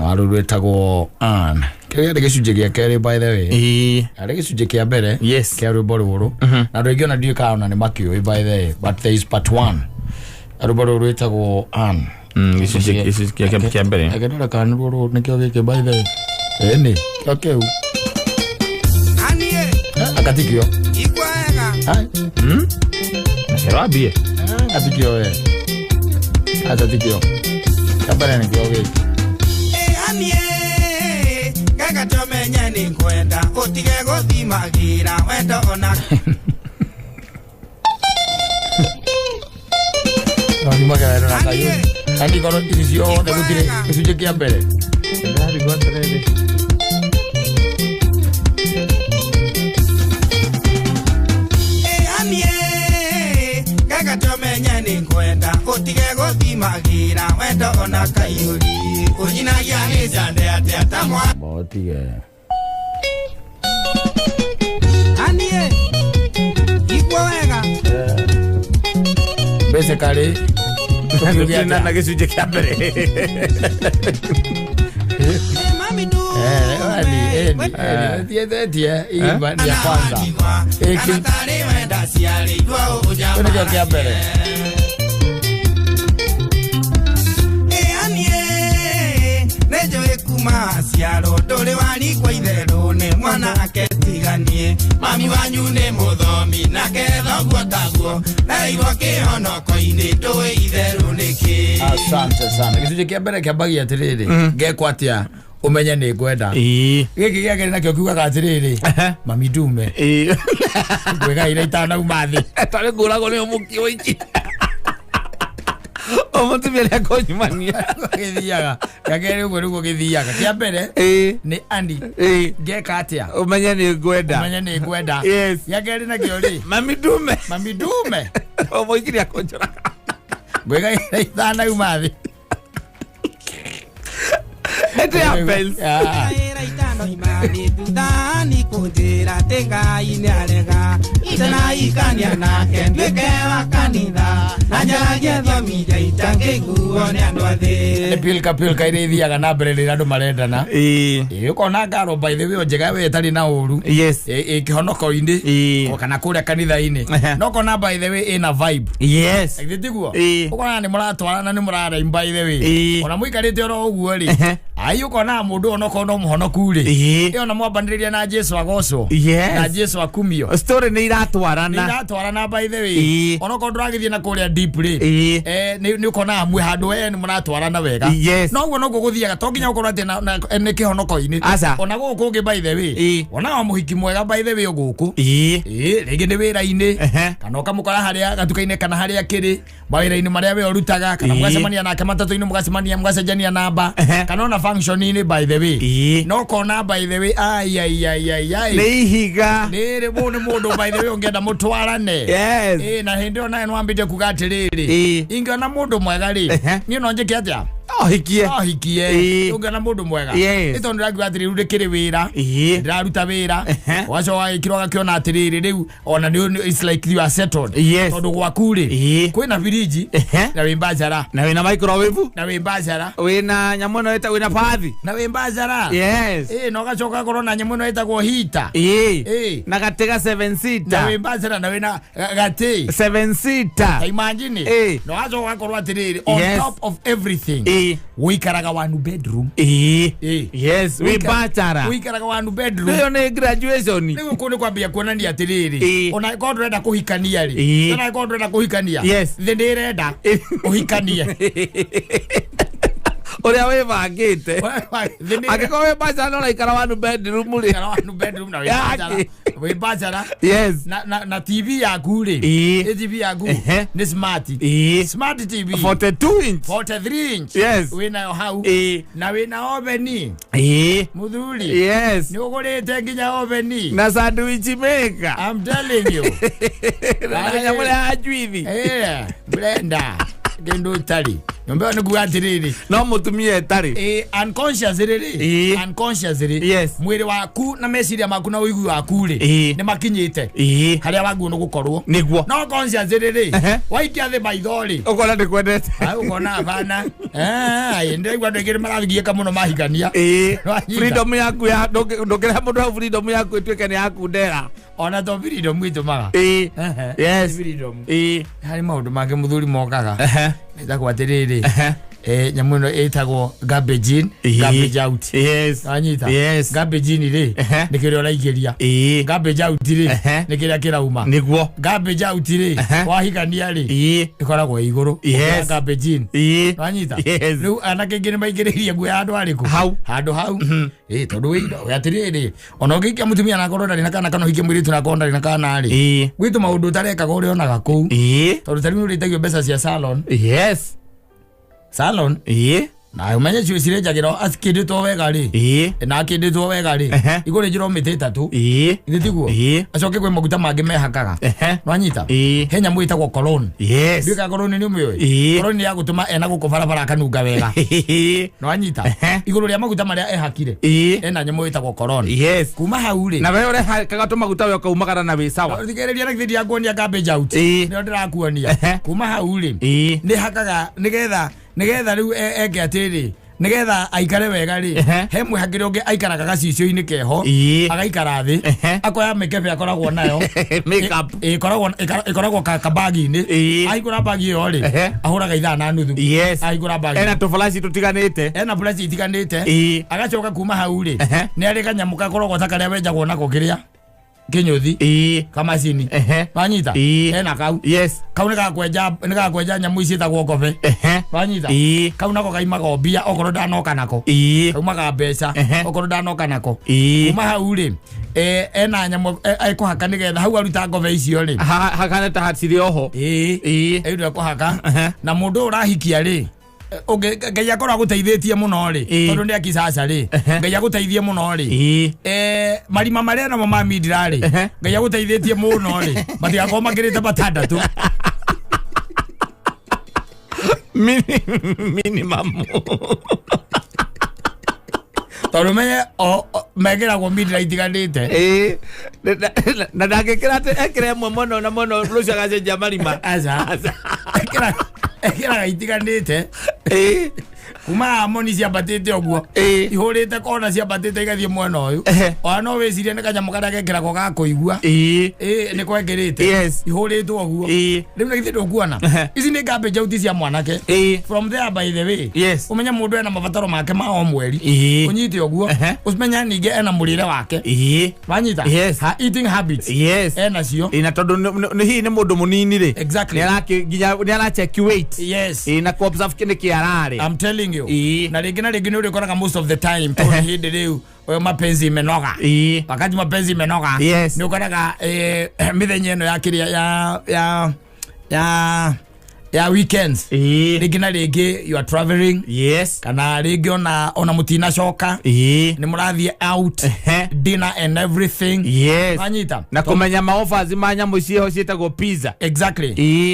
Waru rwetagwo Ann. Kĩrĩa ndĩ gĩcunjĩ gĩa kerĩ by the way. Arĩ gĩcunjĩ kĩa mbere. Yes. Kĩa rwĩmbo rũrũ. Na andũ aingĩ ona ndiũĩ kana ona nĩ makĩũĩ by the way, but there is part 1. Rwĩmbo rũrũ rwĩtagwo Ann. Gĩcunjĩ kĩa mbere. Akenera kana rũrũ nĩkĩo gĩkĩ by the way. Eni, kĩo kĩu. Anie. Akatikio. Ikwega. Hai. Serabie. Akatikio we. Akatikio. Kabana ni kĩo gĩkĩ. Anie. Gaga tomenye ni kwenda utige guthimagira wendo ona. Ni magara na kayo. Andi kono divisio de gutire gĩcunjĩ kĩa mbere. Ndari gwaterere. Tomenye ni kwenda utige guthimagira wendo ona kaiyuri unyinagia gicande ate atamwa Botige. Anie ikwo wega Basically na gĩcunjĩ kĩa mbere. mami du Iba ni ya kwanza. Kanatari wenda siari dua ujama Kuna kia mbele. Anie nejo ekuma siaro dole wani kwa idhero ne mwana aketiganie mami wanyu ne muthomi na ketho gwataguo na igwa kihono koini doe idhero niki. Asante sana. Gĩcunjĩ kĩa mbere kĩambagia atĩrĩrĩ. Ngekwo atĩa umenye nĩ ngwenda. Gĩkĩ gĩa kerĩ nakĩo kiugaga atĩrĩrĩ. Mami ndume. Ngwĩga ira itanauma thĩ. Tarĩ ngũragwo nĩ mũki ũiki. Mũtumia nĩ akonyumania. Gĩthiaga. Gĩa kerĩ ũguo nĩguo gĩthiaga. Kĩa mbere nĩ Andy. Ngeka atĩa umenye nĩ ngwenda. umenye nĩ ngwenda. Yes. Gĩa kerĩ nakĩo rĩ. Mami ndume. Mami ndume. Mũiki nĩ akonjora. Ngwĩga ira itanauma thĩ. It happens. Era itano imani dudani kujira tenga inarega itana ikania na kendweke wa kanitha na nyagia mija itange guone andũ athĩ. Pilka ĩrĩa ithiaga na mbere rĩrĩa andũ marendana. Ũkona ngaro by the way njega we ĩtarĩ na ũru. Yes. Kĩhonoko-inĩ kana kũrĩa kanitha-inĩ. No kona by the way ĩna vibe. Yes. Gĩtiguo. Ũkona nĩ mũratwarana nĩ mũraraim by the way. Ona mũikarĩte oro ũguo rĩ. Ayukona mũndũ onoko no mũhonoku rĩ. Ĩyo na mwambanĩrĩria na Jesu agocwo. Na Jesu akumio. Story nĩ iratwarana. Nĩ iratwarana by the way. Onoko ndũragĩthiĩ na kũrĩa deep rĩ. Nĩ ũkona amwe handũ nĩ mũratwarana wega. No ũguo noguo gũthiaga to nginya ũkorwo atĩ nĩ kĩhonoko-inĩ. Ona gũkũ ũngĩ by the way. Ona wa mũhiki mwega by the way gũkũ. Rĩngĩ nĩ wĩra-inĩ. Kana ũkamũkora harĩa gatuka-inĩ kana harĩa kĩrĩ. Mawĩra-inĩ marĩa we ũrutaga. Kana mũgacemania nake matatũ-inĩ mũgacenjania namba. Kana ona function-inĩ by the way. No kona by the way nĩ ihiga. Nĩ mũndũ by the way ũngĩenda mũtwarane. Na hĩndĩ ĩyo nawe nĩwambĩte kuga atĩrĩrĩ. Ingĩona mũndũ mwega rĩ. Niĩ no njĩke atĩa? Hikie. Ũngĩona mũndũ mwega. Nĩ tondũ ndĩrakiuga atĩrĩrĩ rĩu kĩrĩ wĩra. Ndĩraruta wĩra. Ũgacoka gagĩkĩrwo gakĩona atĩrĩrĩ rĩu ona it's like you are settled. Tondũ gwaku rĩ. Kwĩna biriji. Na wĩ mbajara. Na wĩna microwave. Na wĩ mbajara. Wĩna nyamũ ĩno ĩtagwo wĩna bathi. Na wĩ mbajara. Na ũgacoka gũkorwo na nyamũ ĩno ĩtagwo hita. Na gatĩ ga 7 seater. Na wĩ mbajara na wĩna gatĩ 7 seater. Imagine. Na ũgacoka gũkorwo atĩrĩrĩ on top of everything. Wĩikaraga one bedroom. Yes, we bachara. Wĩikaraga one bedroom. Ĩyo nĩ graduation. Nĩ gũkũ nĩ kwambia kuonania atĩrĩrĩ. Ona korwo ndũrenda kũhikania rĩ. Ona korwo ndũrenda kũhikania. Thĩ nĩĩrenda ũhikanie. Ũrĩa wĩbangĩte. Angĩkorwo wĩ bachara no ũraikara one bedroom rĩ. Ũraikara one bedroom na wĩ bachara. Yes. Na TV yaku rĩ. TV yaku nĩ smart. Smart TV. 42 inch. 43 inch. Yes. Wĩnayo hau. Na wĩna oveni. Mũthuri. Yes. Nĩ ũgũrĩte nginya oveni. Na sandwich maker. I'm telling you. Na nyamũ ya juithi. Blender. Kĩndũ ũtarĩ. nyombe ni guatiriri no mutumia etari unconsciously yes mwiri waku na meciria maku na uigui waku ri ni makinyite haria wagu no gukorwo niguo no consciously waikia the maithori ukona ndi kwendete ukona bana ndio igwa ndegere maragieka muno mahigania freedom yaku ya ndokera mundu freedom yaku itweke ni yaku ndera ona to freedom mwitu maga yes freedom hari maundu mange muthuri mokaga nda kwatiriri nyamu no etagwo garbage in garbage out yes anyita yes garbage in ri nikiri oraigeria garbage out ri nikiri akirauma niguo garbage out ri wahigania ri ikoragwo iguru garbage in anyita riu anake ngine maigiriria ngwe andu ariku handu hau tondu windo yatiriri ona ngikia mutumia na korona na kana kana hike mwiritu na konda na kana ri gwitu maundu tareka gore onaga ku tondu tari uri tagio mbeca cia salon yes salon na umenye chuisire jagiro askidito wega ri na akidito wega ri igore jiro miteta tu itiguo acoke kwe maguta mange mehakaga nwanyita henya mwitagwo colon yes bika colon ni umwe colon ya gutuma ena gukobara bara kanunga wega nwanyita igoro ria maguta maria ehakire ena nyamo itagwo colon yes kuma hau ri na wewe ore kagato maguta we kaumagara na we sawa thigereria na kithidi ya kuonia garbage out ndio ndirakuonia kuma hau ri ni hakaga nigetha riu enge atiri nigetha aikare wega ri he mwihakire ungi aikaraga gacicio-ini keho agaikara thi akoya makeup akoragwo nayo makeup ikoragwo kabagi-ini ahingura bagi iyo ri ahuraga ithaa na nuthu ahingura bagi ena to flash tutiganite agacoka kuma hau ri ni ari kanyamu gakoragwo ta karia wenjagwo nako kiria kinyuthi kamacini wanyita ena kau kau ni gakwenja nyamu ici tagwo ngobe wanyita kau nako kaimaga mbia okorwo ndanoka nako kaumaga mbeca okorwo ndanoka nako kuma hau ri ena nyamu ekuhaka nigetha hau aruta ngobe icio ri hakane ta hatiri oho ndio ekuhaka na mundu urahikia ri ngai akorwo guteithĩtie mũno rĩ tondũ nĩ akicaca rĩ ngai aguteithie mũno rĩ marima marĩa namo ma mindira rĩ ngai aguteithĩtie mũno rĩ matigakorwo makĩrĩte matandatũ minimum tondũ menye megeragwo mindira itiganĩte na ndangĩkĩra atĩ ekĩra ĩmwe mũno na mũno rũcio agacenjia marima ekiraga itiganite kuma amoni ciambatite oguo ihurite kona ciambatite igathie mwena uyu ona no wicirie ni kanyamu karia gekiragwo ga kuigua ni kwengirite ihuritwo oguo riu na githindo kuona ici ni garbage out cia mwanake from there by the way umenya mundu ena mabataro make ma o mweri unyite oguo umenya ninge ena murire wake wanyita eating habits ena cio ina tondu ni hi ni mundu munini ri exactly ni ara check weight na ku observe kini kiarari I'm telling you na ringi ni urikoraga most of the time to hindi riu mapenzi imenoga wakati mapenzi imenoga ni ukoraga mithenya ino ya kiria ya weekends ringi na ringi you are traveling kana ringi ona mutina coka ni murathie out dinner and everything anyita na kumenya ma offers ma nyamu cio cietagwo pizza exactly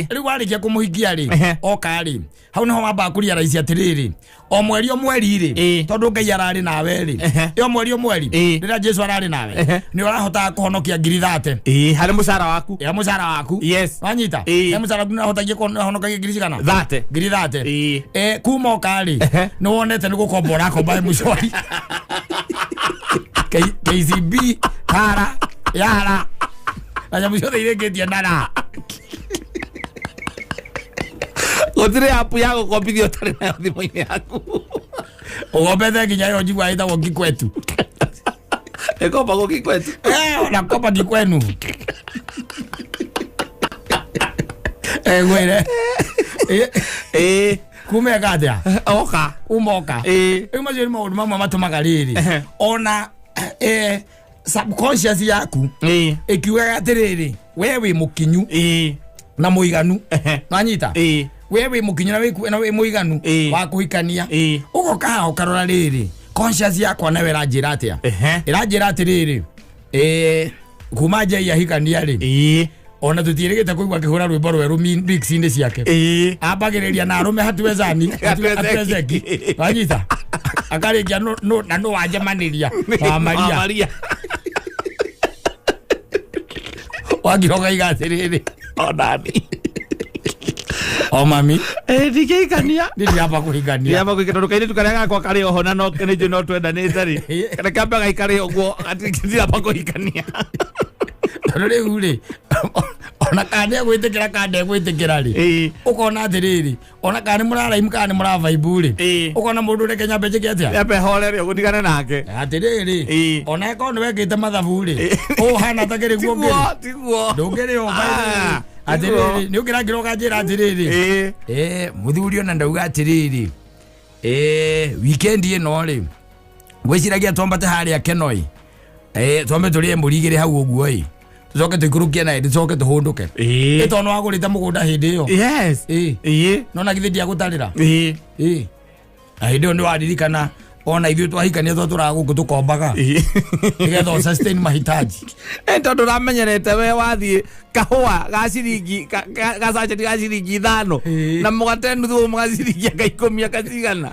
riu warikia kumuhikia ri oka ri hau niho wamba kuria raisi atiriri o mweri ri tondu ngai arari nawe ri yo mweri rira Jesu arari nawe ni urahota kuhonokia ngiri 30 hari mucara waku wanyita mucara waku nahotagia kuhonokia ngiri kana 30 ngiri 30 kuma okari ni wonete ni gukombora komba mucori KCB para yara aya mucori iregetia nara gutire app ya gukombithio tari nayo thimu-ini yaku ugombethe nginya yo njigua itagwo Kikwetu ekomba go Kikwetu na komba Kikwenu gwire kumeka atia oka umoka macio ni maundu mamwe matumaga riri ona subconscious yaku ikiugaga atiriri we wi mukinyu na muiganu nanyita we wi mukinyu na wi muiganu wa kuhikania ugoka ukarora riri conscious yakwa nawe iranjira atia iranjira atiriri kuma njai ahikania ri ona tutirigite kuigwa kihura rwimbo rweru mix inde ciake ambagireria na arume hatuwezani hatuwezeki wanyita akarikia no wajamaniria wa Maria wagiroga igatiriri onani o mami ndikikania ndiri hapa kuhigania hapa kuhigania tukaini tukarega kwa kare ohona no kene no twenda ni tari kana kamba gaikare ogwo atikiri hapa kuhigania rä u rä ona kana nä gwä tä kä ra kana gwä tä kä ra rä å kona atä rä rä ona kana nä må raraimå kana nä må ravaibu rä å kona må ndå reke nyambe njä ke atä ambe horere å gå tigane nake atä rä rä ona eko nä wekä te mathabu rä å hana takä rä guo ndå ngä rä o atä rä rä nä å kä rangä roga njä ra atä rä rä må thuri ona ndauga atä rä rä wikendi ä no rä gwä ciragia twambate harä a kenoi twambe tå rä e må rigä rä hau å guo ä tucoke tuikurukie na tucoke tuhunduke ito no agurite mugunda hindi iyo no na githi dia gutarira na hindi yo ni waririkana ona ithuĩ twahikania tũraguku tukombaga nigetha sustain mahitaji tondu ramenyerete we wathie kahua ga ciringi gacaceti ga ciringi 5 na mugate nuthu mugaciringi ga 10 akacigana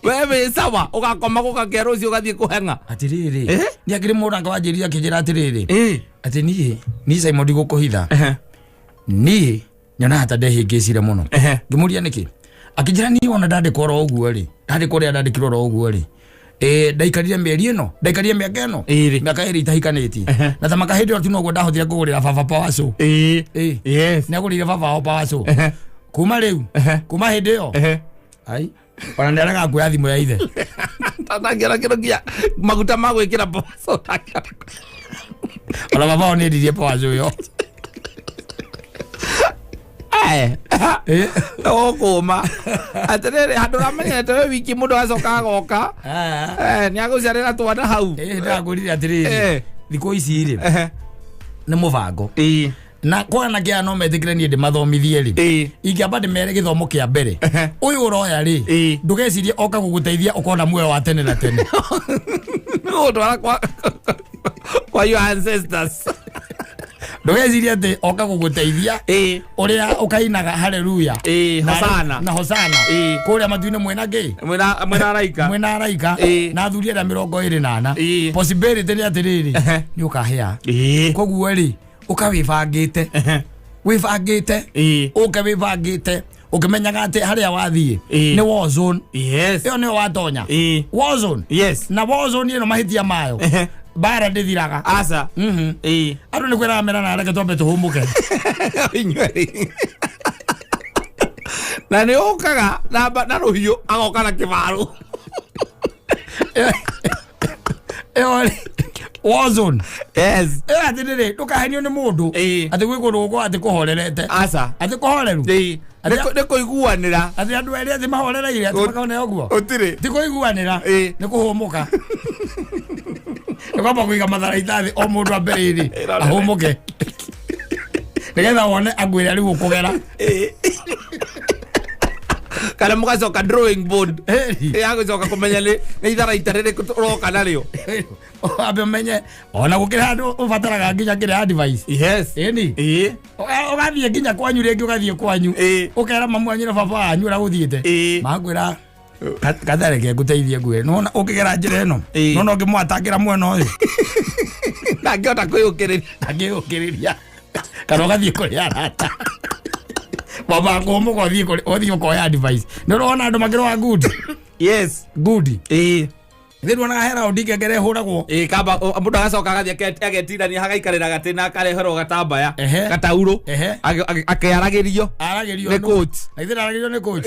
we we sawa ugakoma gukakea rucio ugathie kuhenga atiriri ni akiri muranga wanjiria kijira atiriri ati ni Simon ndigukuhitha ni nyona hata ndehingicire muno ngimuria niki akijira ni ona ndandikwo ro uguo ri ndandikwo ri ndandikirwo ro uguo ri ndaikarire mieri ino ndaikarire miaka ino miaka iri itahikaniti na tamaka hindi otu no gwenda hothire kugurira baba power show yes ni agurire baba power show kuma riu kuma hindi yo ai ona ndaraga kuya thimu ya ithe tatangira kirogia maguta ma gwikira power show ona baba oni ndirie power show yo okuma atiriri handu ramenyete we wiki mundu acoka agoka ni aguciarira twana hau ndagurire atiriri thikũ ici rĩ nĩ mũbango na kwana kia no metikire ni ndi mathomithie ri ingiamba ndimere githomo kia mbere uyu uroya ri ndugecirie oka guguteithia ukona muoyo wa tene na tene no twara kwa your ancestors ndugecirie ati oka guguteithia uria ukainaga haleluya na hosana kuria matuine mwena ngi mwena araika na thuria na 28 possibility ni atiriri ni ukahia koguo ri ukawibangite ukawibangite ukimenyaga ati haria wathie ni war zone iyo ni watonya war zone na war zone ino mahitia mayo bara ndithiraga asa andu ni kwira mera na reke twambe tuhumuke na ni ukaga na ruhiu agoka na kibaru war zone ati ndire ndukahenio ni mundu ati gwikuru guko ati kuhorerete ati kuhoreru ni kuiguanira ati andu eri ati mahorereire ati makone oguo utire ti kuiguanira ni kuhumuka kwamba kuiga matharaita thi o mundu ambere ahumuke nigetha wone agwire riu ukugera kana mugacoka drawing board yagucoka kumenya ni itharaita riri uroka nario abe menye ona gukira andu ubataraga nginya kire advice ni ugathie nginya kwanyu ringi ugathie kwanyu ukera mamu anyu na baba anyu ra guthiite magwira kathareke nguteithie ngwe nona ukigera njira ino nona ngimwatangira mwena uyu ndangihota kwiyukiriria kana ugathie kuri arata baba ngomuko othie kuoya advice nirona andu magirwa good thiru na hera odike gere huragwo kamba mundu agacoka agathie agetirania hagaikarira gatina akareherwo gatambaya gatauro akiaragirio ni coach na ithira aragirio ni coach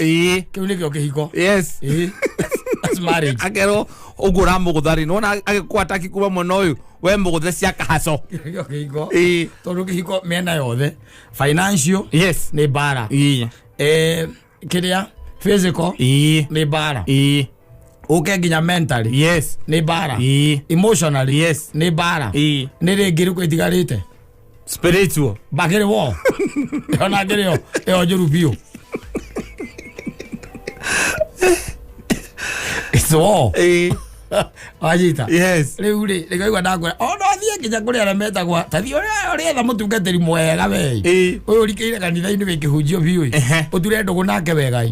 kiu nikio kihiko that's marriage akero ugura muguthari nona agikwata kikuba mwena uyu we muguthe cia kahaco kihiko tondu kihiko mena yothe financial ni bara kiria physical ni bara okay nginya mentally ni bara emotionally ni bara ni ringi riku itigarite spiritual bagire wo ona ngirio yo jurubio so ajita riu ri rikaigua ndagwira ona thie kinya kuri arameta kwa tathi ore tha mutungatiri mwega we uyu rikeire kanitha-ini wikihunjio biu uture ndugu nake wega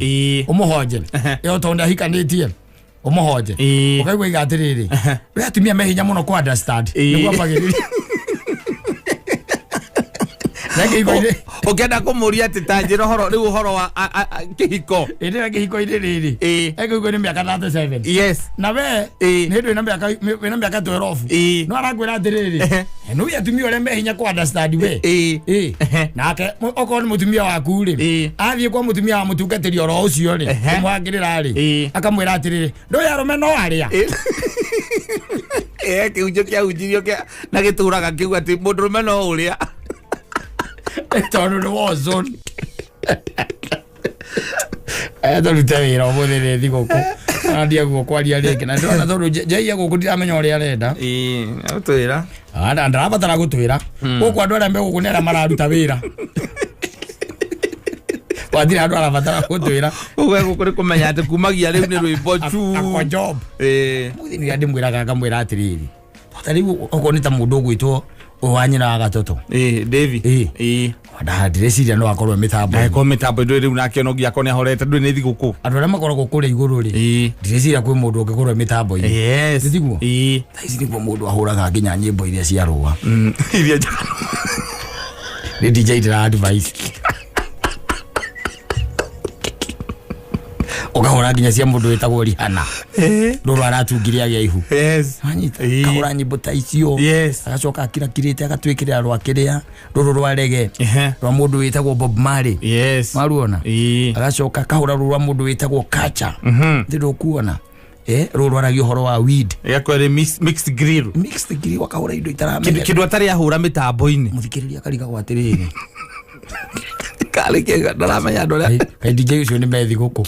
umuhonje yo tonda hikanitie umuhonje ukaigwa igatiriri we atumia mehinya muno ku understand niguo ambagiriria ukenda kumuria ati tanjira horo riu horo wa kihiko ende kihiko riri ego ni miaka 37 yes na we ni ndu na miaka 12 no arakwira atiriri no ya tumia ore mehinya ku understand we nake oko ni mutumia waku ri athie kwa mutumia wa mutungatiri oro ucio ri kumwagirira ri akamwira atiriri ndo ya rome no aria kiunjo kia ujirio kia na gituraga kiuga ati mundu rume no uria Tondu ni war zone. Tondu tewira umuthiri thiguku. Andia gukwaria ringi na ndona tondu jaiya guku ndiramenya uria arenda. Utwira. Ndarabatara gutwira. Guku andu aria mbeguku nera mararuta wira. Wathira andu arabatara gutwira. Uwe guku ri kumenya ati kumagia riu ni rwimbo chu. Akwa job. Muthini ya ndimwiraga ngamwira atiriri. Tariu ukonita mundu gwitwo wanyina gatoto Davy ndireciria no akorwo mitambo ko mitambo ndu riu nake no giako ni ahorete ndu ni thiguku andu aria makoragwo kure iguru ri ndireciria kwi mundu ungikorwo mitambo ini yes thiguo taici niguo mundu ahuraga nginya nyimbo iria cia rua iria ni DJ ndira advice ukahora nginya cia mundu wetagwo Rihanna ndoro aratungiria agia ihu yes anyita kahora nyimbo ta icio agacoka akirakirite agatwikira rwa kiria ndoro rwa rege rwa mundu wetagwo Bob Marley yes maruona agacoka kahora rwa mundu wetagwo Kacha ndindo kuona roro aragio horo wa weed yakwere mixed grill wakahora indo itaramenya kindu atari ahura mitambo-ini muthikiriria kariga gwatiriri kale kega ndaramenya ndore DJ ucio ni methi guku